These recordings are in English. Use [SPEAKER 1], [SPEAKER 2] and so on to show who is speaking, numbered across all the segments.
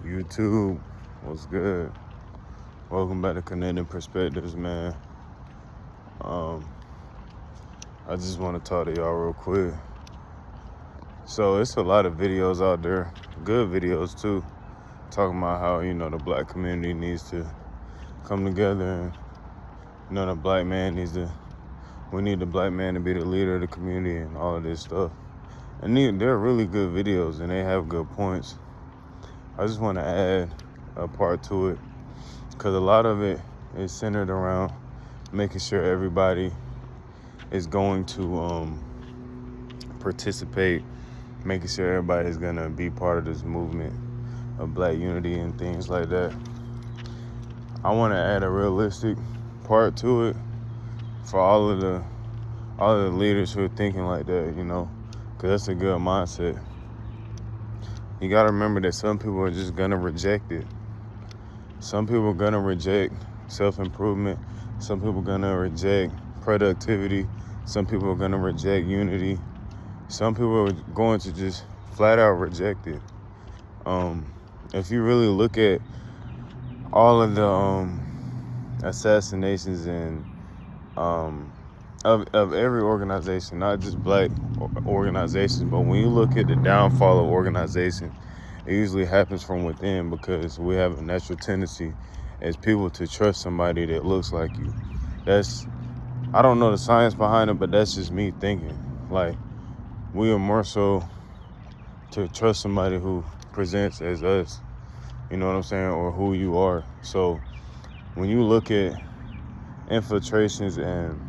[SPEAKER 1] YouTube, what's good? Welcome back to Connecting Perspectives, man. Um, I just want to talk to y'all real quick. So it's a lot of videos out there, good videos too, talking about how, the black community needs to come together and, the black man we need the black man to be the leader of the community and all of this stuff. And they're really good videos and they have good points. I just want to add a part to it because a lot of it is centered around making sure everybody is going to participate, making sure everybody's going to be part of this movement of black unity and things like that. I want to add a realistic part to it for all of the leaders who are thinking like that, because that's a good mindset. You got to remember that some people are just going to reject it. Some people are going to reject self-improvement. Some people are going to reject productivity. Some people are going to reject unity. Some people are going to just flat out reject it. If you really look at all of the assassinations and of every organization, not just black organizations, but when you look at the downfall of organization, it usually happens from within because we have a natural tendency as people to trust somebody that looks like you. I don't know the science behind it, but that's just me thinking. Like, we are more so to trust somebody who presents as us, you know what I'm saying, or who you are. So when you look at infiltrations and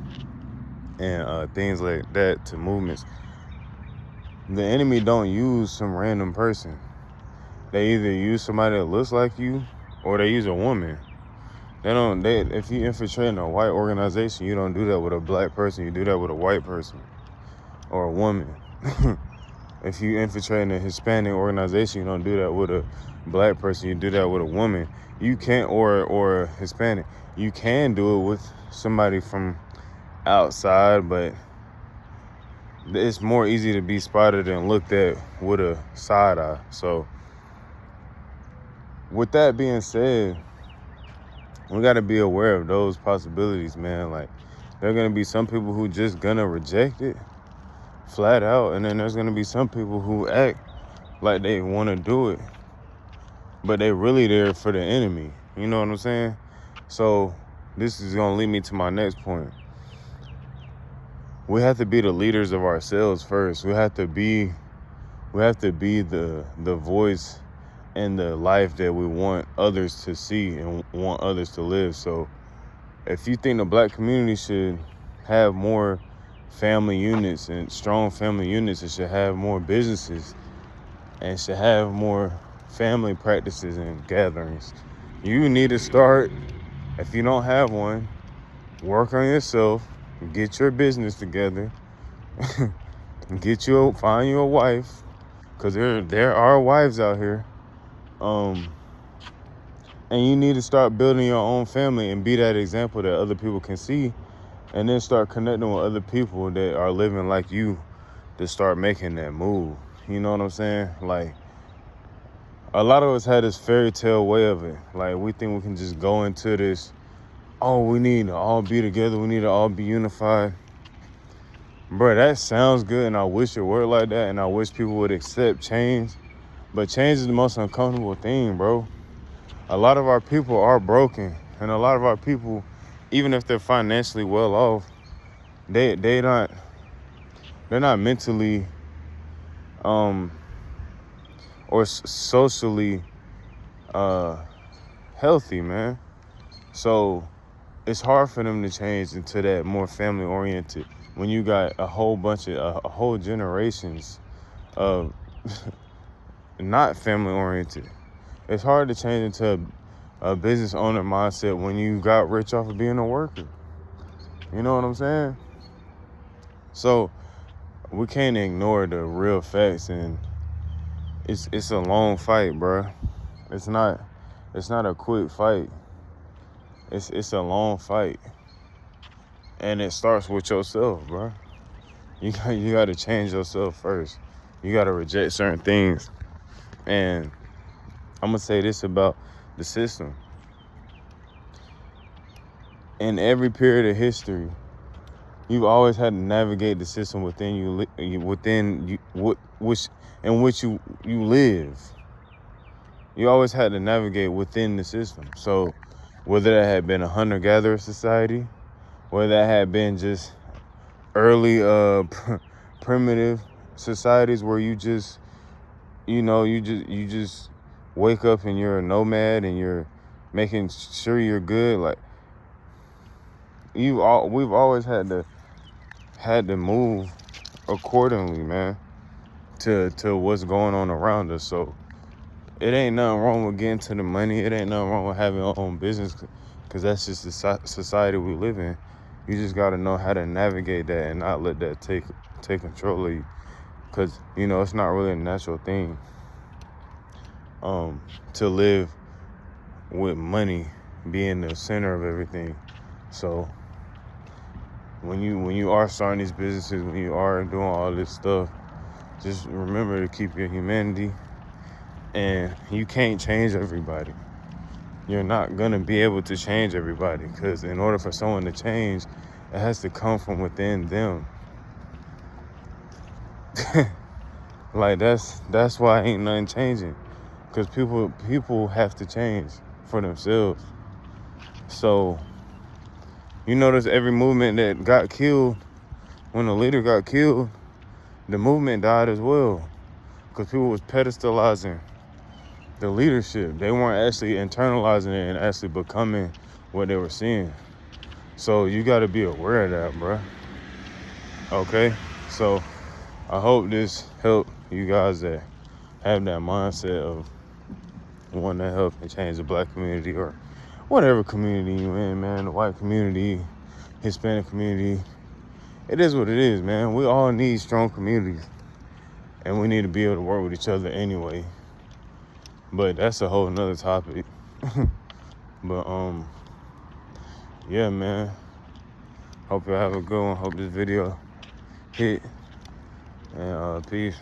[SPEAKER 1] things like that to movements, the enemy don't use some random person. They either use somebody that looks like you or they use a woman. If you infiltrate a white organization, you don't do that with a black person, you do that with a white person or a woman. If you infiltrate a Hispanic organization, you don't do that with a black person, you do that with a woman. You can't, or a Hispanic. You can do it with somebody from outside, but it's more easy to be spotted and looked at with a side eye. So with that being said, we got to be aware of those possibilities, man. Like, there are going to be some people who just going to reject it flat out, and then there's going to be some people who act like they want to do it, but they really there for the enemy. You know what I'm saying? So this is going to lead me to my next point. We have to be the leaders of ourselves first. We have to be the voice and the life that we want others to see and want others to live. So if you think the black community should have more family units and strong family units, it should have more businesses and should have more family practices and gatherings, you need to start, if you don't have one, work on yourself, get your business together, find you a wife, because there are wives out here. And you need to start building your own family and be that example that other people can see, and then start connecting with other people that are living like you to start making that move. You know what I'm saying? Like, a lot of us had this fairy tale way of it. Like, we think we can just go into this, we need to all be together, we need to all be unified. Bro, that sounds good, and I wish it worked like that, and I wish people would accept change. But change is the most uncomfortable thing, bro. A lot of our people are broken, and a lot of our people, even if they're financially well off, they're not mentally or socially healthy, man. So it's hard for them to change into that more family oriented when you got a whole generations of not family oriented. It's hard to change into a business owner mindset when you got rich off of being a worker. You know what I'm saying? So we can't ignore the real facts, and it's a long fight, bro. It's not a quick fight. It's a long fight, and it starts with yourself, bro. You got to change yourself first. You got to reject certain things, and I'm gonna say this about the system. In every period of history, you've always had to navigate the system within in which you live. You always had to navigate within the system. So whether that had been a hunter-gatherer society, whether that had been just early primitive societies where you just you just wake up and you're a nomad and you're making sure you're good, like we've always had to move accordingly, man, to what's going on around us. So it ain't nothing wrong with getting to the money. It ain't nothing wrong with having our own business, because that's just the society we live in. You just got to know how to navigate that and not let that take control of you, because it's not really a natural thing to live with money being the center of everything. So when you are starting these businesses, when you are doing all this stuff, just remember to keep your humanity. And you can't change everybody. You're not gonna be able to change everybody, because in order for someone to change, it has to come from within them. Like that's why ain't nothing changing, because people have to change for themselves. So you notice every movement that got killed, when the leader got killed, the movement died as well, because people was pedestalizing the leadership. They weren't actually internalizing it and actually becoming what they were seeing. So you got to be aware of that, bro. Okay? So I hope this helped you guys that have that mindset of wanting to help and change the black community, or whatever community you in, man. The white community, Hispanic community. It is what it is, man. We all need strong communities, and we need to be able to work with each other anyway. But that's a whole nother topic. But yeah, man. Hope y'all have a good one. Hope this video hit. And peace.